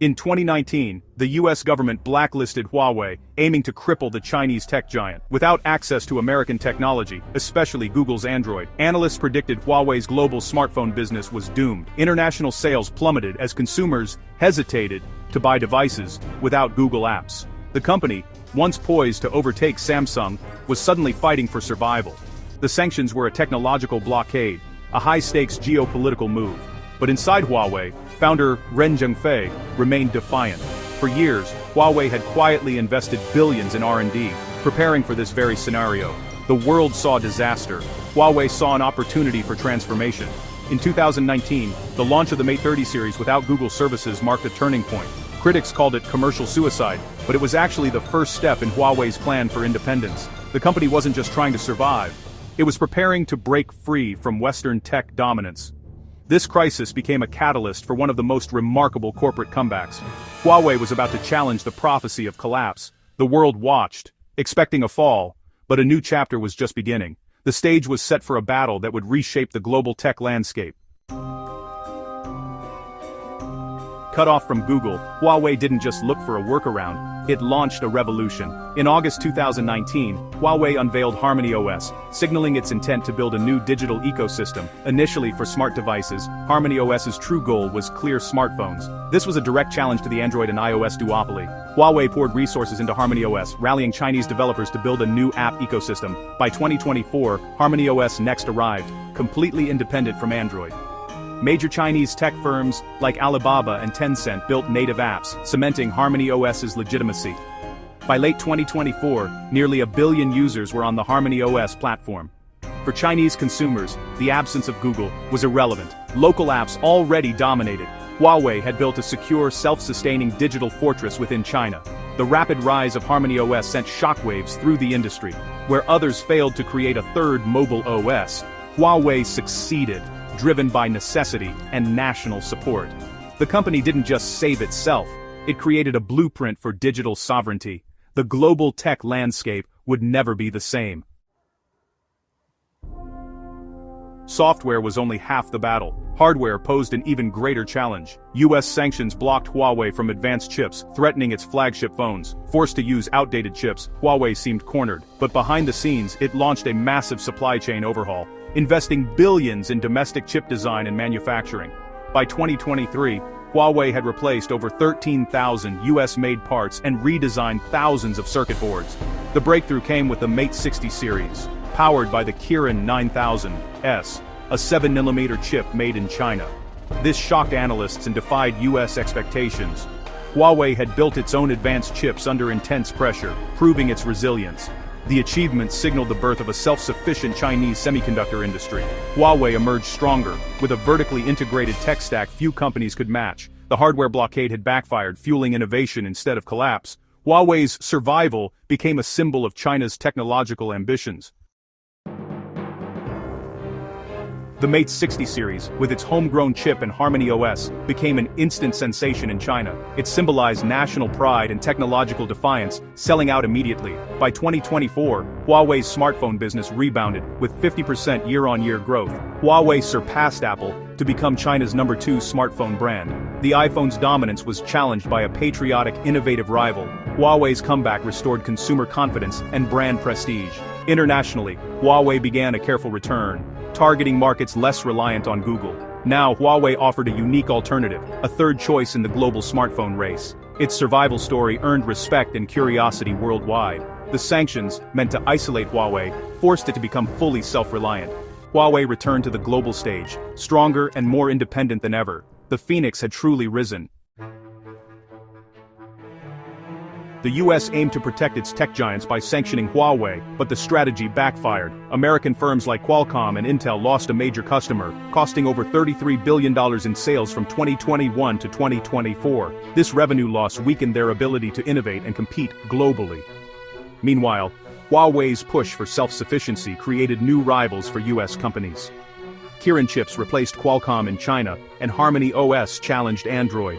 In 2019, the US government blacklisted Huawei, aiming to cripple the Chinese tech giant. Without access to American technology, especially Google's Android, analysts predicted Huawei's global smartphone business was doomed. International sales plummeted as consumers hesitated to buy devices without Google apps. The company, once poised to overtake Samsung, was suddenly fighting for survival. The sanctions were a technological blockade, a high-stakes geopolitical move. But inside Huawei, founder Ren Zhengfei remained defiant. For years, Huawei had quietly invested billions in R&D, preparing for this very scenario. The world saw disaster. Huawei saw an opportunity for transformation. In 2019, the launch of the Mate 30 series without Google services marked a turning point. Critics called it commercial suicide, but it was actually the first step in Huawei's plan for independence. The company wasn't just trying to survive. It was preparing to break free from Western tech dominance. This crisis became a catalyst for one of the most remarkable corporate comebacks. Huawei was about to challenge the prophecy of collapse. The world watched, expecting a fall, but a new chapter was just beginning. The stage was set for a battle that would reshape the global tech landscape. Cut off from Google, Huawei didn't just look for a workaround, it launched a revolution. In August 2019, Huawei unveiled Harmony OS, signaling its intent to build a new digital ecosystem. Initially for smart devices, Harmony OS's true goal was clear smartphones. This was a direct challenge to the Android and iOS duopoly. Huawei poured resources into Harmony OS, rallying Chinese developers to build a new app ecosystem. By 2024, Harmony OS Next arrived, completely independent from Android. Major Chinese tech firms like Alibaba and Tencent built native apps, cementing Harmony OS's legitimacy. By late 2024, nearly 1 billion users were on the Harmony OS platform. For Chinese consumers, the absence of Google was irrelevant. Local apps already dominated. Huawei had built a secure, self-sustaining digital fortress within China. The rapid rise of Harmony OS sent shockwaves through the industry. Where others failed to create a third mobile OS, Huawei succeeded, driven by necessity and national support. The company didn't just save itself, it created a blueprint for digital sovereignty. The global tech landscape would never be the same. Software was only half the battle. Hardware posed an even greater challenge. US sanctions blocked Huawei from advanced chips, threatening its flagship phones. Forced to use outdated chips, Huawei seemed cornered. But behind the scenes, it launched a massive supply chain overhaul, investing billions in domestic chip design and manufacturing. By 2023, Huawei had replaced over 13,000 US-made parts and redesigned thousands of circuit boards. The breakthrough came with the Mate 60 series, powered by the Kirin 9000S, a 7mm chip made in China. This shocked analysts and defied US expectations. Huawei had built its own advanced chips under intense pressure, proving its resilience. The achievement signaled the birth of a self-sufficient Chinese semiconductor industry. Huawei emerged stronger, with a vertically integrated tech stack few companies could match. The hardware blockade had backfired, fueling innovation instead of collapse. Huawei's survival became a symbol of China's technological ambitions. The Mate 60 series, with its homegrown chip and Harmony OS, became an instant sensation in China. It symbolized national pride and technological defiance, selling out immediately. By 2024, Huawei's smartphone business rebounded, with 50% year-on-year growth. Huawei surpassed Apple to become China's #2 smartphone brand. The iPhone's dominance was challenged by a patriotic, innovative rival. Huawei's comeback restored consumer confidence and brand prestige. Internationally, Huawei began a careful return, targeting markets less reliant on Google. Now Huawei offered a unique alternative, a third choice in the global smartphone race. Its survival story earned respect and curiosity worldwide. The sanctions, meant to isolate Huawei, forced it to become fully self-reliant. Huawei returned to the global stage, stronger and more independent than ever. The phoenix had truly risen. The US aimed to protect its tech giants by sanctioning Huawei, but the strategy backfired. American firms like Qualcomm and Intel lost a major customer, costing over $33 billion in sales from 2021 to 2024. This revenue loss weakened their ability to innovate and compete globally. Meanwhile, Huawei's push for self-sufficiency created new rivals for US companies. Kirin chips replaced Qualcomm in China, and Harmony OS challenged Android.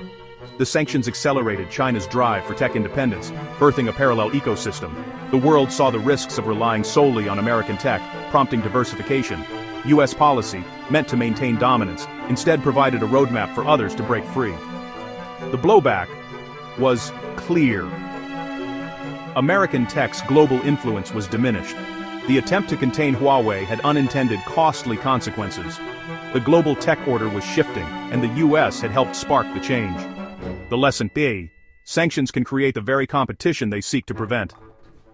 The sanctions accelerated China's drive for tech independence, birthing a parallel ecosystem. The world saw the risks of relying solely on American tech, prompting diversification. US policy, meant to maintain dominance, instead provided a roadmap for others to break free. The blowback was clear. American tech's global influence was diminished. The attempt to contain Huawei had unintended costly consequences. The global tech order was shifting, and the US had helped spark the change. The lesson B: sanctions can create the very competition they seek to prevent.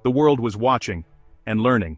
The world was watching and learning.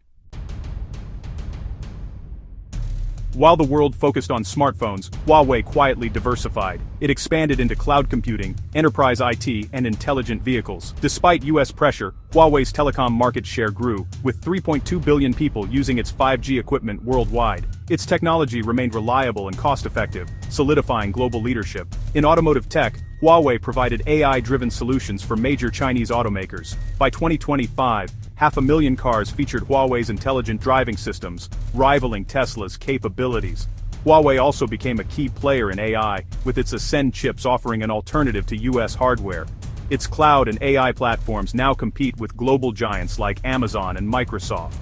While the world focused on smartphones, Huawei quietly diversified. It expanded into cloud computing, enterprise IT, and intelligent vehicles. Despite US pressure, Huawei's telecom market share grew, with 3.2 billion people using its 5G equipment worldwide. Its technology remained reliable and cost-effective, solidifying global leadership. In automotive tech, Huawei provided AI-driven solutions for major Chinese automakers. By 2025, 500,000 cars featured Huawei's intelligent driving systems, rivaling Tesla's capabilities. Huawei also became a key player in AI, with its Ascend chips offering an alternative to US hardware. Its cloud and AI platforms now compete with global giants like Amazon and Microsoft.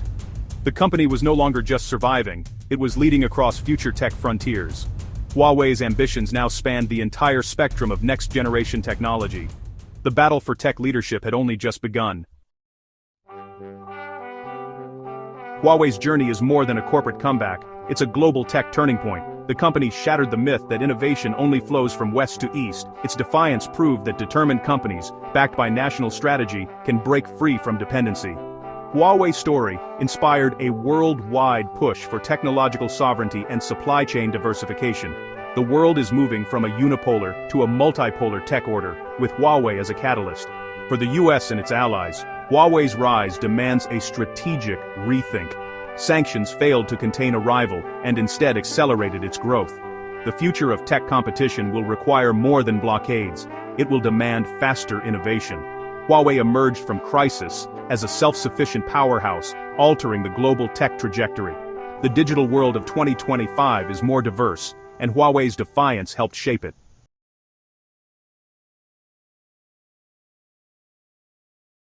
The company was no longer just surviving, it was leading across future tech frontiers. Huawei's ambitions now spanned the entire spectrum of next-generation technology. The battle for tech leadership had only just begun. Huawei's journey is more than a corporate comeback, it's a global tech turning point. The company shattered the myth that innovation only flows from west to east. Its defiance proved that determined companies, backed by national strategy, can break free from dependency. Huawei's story inspired a worldwide push for technological sovereignty and supply chain diversification. The world is moving from a unipolar to a multipolar tech order, with Huawei as a catalyst. For the US and its allies, Huawei's rise demands a strategic rethink. Sanctions failed to contain a rival and instead accelerated its growth. The future of tech competition will require more than blockades. It will demand faster innovation. Huawei emerged from crisis as a self-sufficient powerhouse, altering the global tech trajectory. The digital world of 2025 is more diverse, and Huawei's defiance helped shape it.